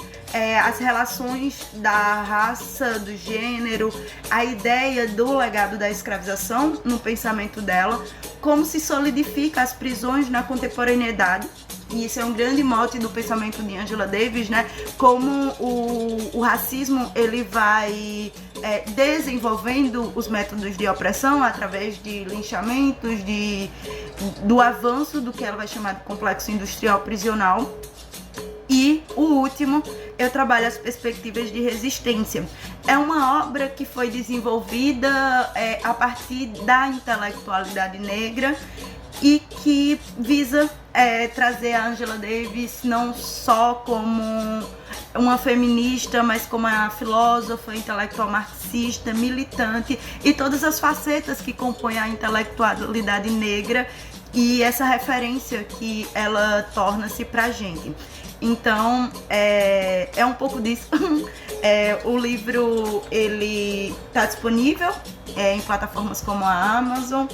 as relações da raça, do gênero, a ideia do legado da escravização no pensamento dela, como se solidifica as prisões na contemporaneidade. E isso é um grande mote do pensamento de Angela Davis, né? Como o racismo ele vai desenvolvendo os métodos de opressão através de linchamentos, do avanço do que ela vai chamar de complexo industrial prisional. E o último, eu trabalho as perspectivas de resistência. É uma obra que foi desenvolvida a partir da intelectualidade negra e que visa trazer a Angela Davis não só como uma feminista, mas como uma filósofa, intelectual marxista, militante e todas as facetas que compõem a intelectualidade negra e essa referência que ela torna-se pra gente. Então, é um pouco disso. O livro, ele está disponível em plataformas como a Amazon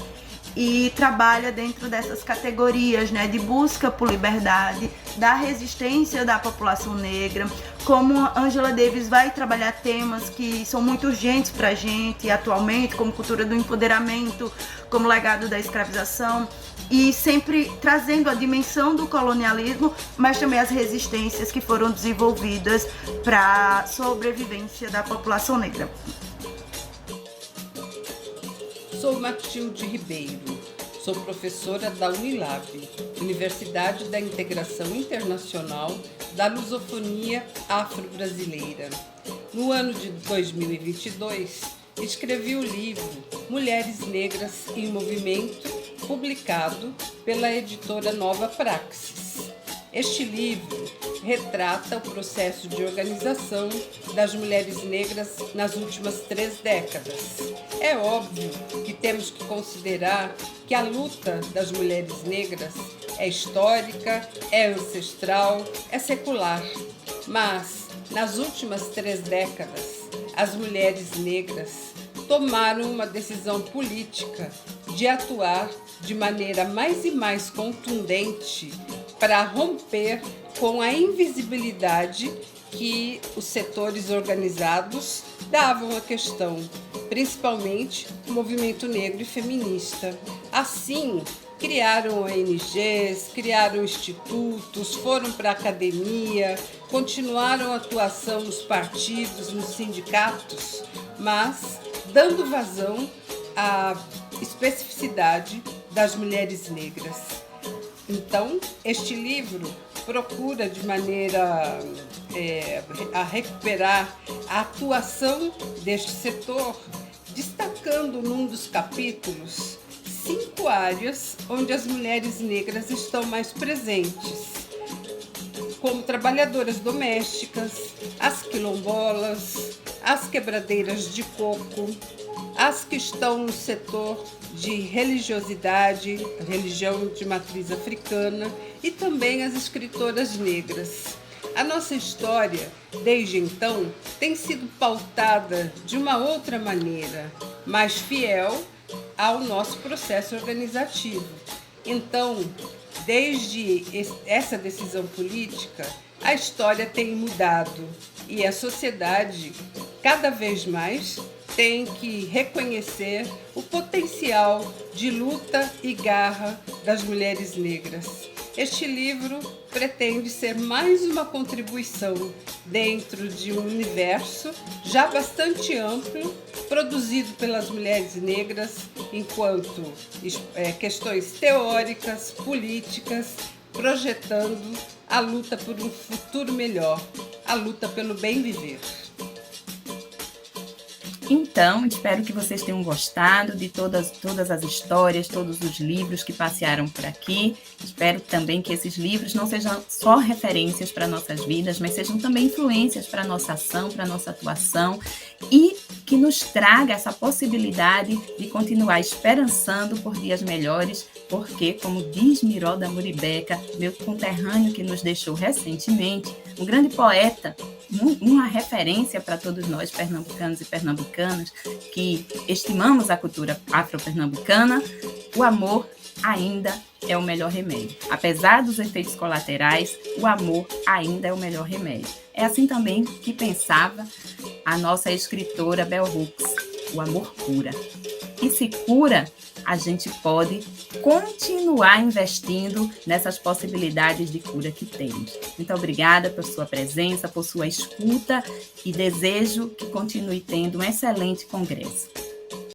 e trabalha dentro dessas categorias, né, de busca por liberdade, da resistência da população negra, como a Angela Davis vai trabalhar temas que são muito urgentes para a gente atualmente, como cultura do empoderamento, como legado da escravização, e sempre trazendo a dimensão do colonialismo, mas também as resistências que foram desenvolvidas para a sobrevivência da população negra. Sou Matilde Ribeiro, sou professora da Unilab, Universidade da Integração Internacional da Lusofonia Afro-Brasileira. No ano de 2022, escrevi o livro Mulheres Negras em Movimento, publicado pela editora Nova Praxis. Este livro retrata o processo de organização das mulheres negras nas últimas 3 décadas. É óbvio que temos que considerar que a luta das mulheres negras é histórica, é ancestral, é secular. Mas, nas últimas 3 décadas, as mulheres negras tomaram uma decisão política de atuar de maneira mais e mais contundente para romper com a invisibilidade que os setores organizados davam à questão, principalmente o movimento negro e feminista. Assim, criaram ONGs, criaram institutos, foram para a academia, continuaram a atuação nos partidos, nos sindicatos, mas dando vazão à especificidade das mulheres negras. Então, este livro procura de maneira a recuperar a atuação deste setor, destacando num dos capítulos 5 áreas onde as mulheres negras estão mais presentes, como trabalhadoras domésticas, as quilombolas, as quebradeiras de coco, as que estão no setor de religiosidade, religião de matriz africana, e também as escritoras negras. A nossa história, desde então, tem sido pautada de uma outra maneira, mais fiel ao nosso processo organizativo. Então, desde essa decisão política, a história tem mudado e a sociedade, cada vez mais, tem que reconhecer o potencial de luta e garra das mulheres negras. Este livro pretende ser mais uma contribuição dentro de um universo já bastante amplo, produzido pelas mulheres negras, enquanto questões teóricas, políticas, projetando a luta por um futuro melhor, a luta pelo bem viver. Então, espero que vocês tenham gostado de todas as histórias, todos os livros que passearam por aqui. Espero também que esses livros não sejam só referências para nossas vidas, mas sejam também influências para a nossa ação, para a nossa atuação, e que nos traga essa possibilidade de continuar esperançando por dias melhores, porque, como diz Miró da Muribeca, meu conterrâneo que nos deixou recentemente, um grande poeta, uma referência para todos nós, pernambucanos e pernambucanas, que estimamos a cultura afro-pernambucana, o amor ainda é o melhor remédio. Apesar dos efeitos colaterais, o amor ainda é o melhor remédio. É assim também que pensava a nossa escritora Bell Hooks, o amor cura. E se cura, a gente pode continuar investindo nessas possibilidades de cura que temos. Muito obrigada por sua presença, por sua escuta, e desejo que continue tendo um excelente congresso.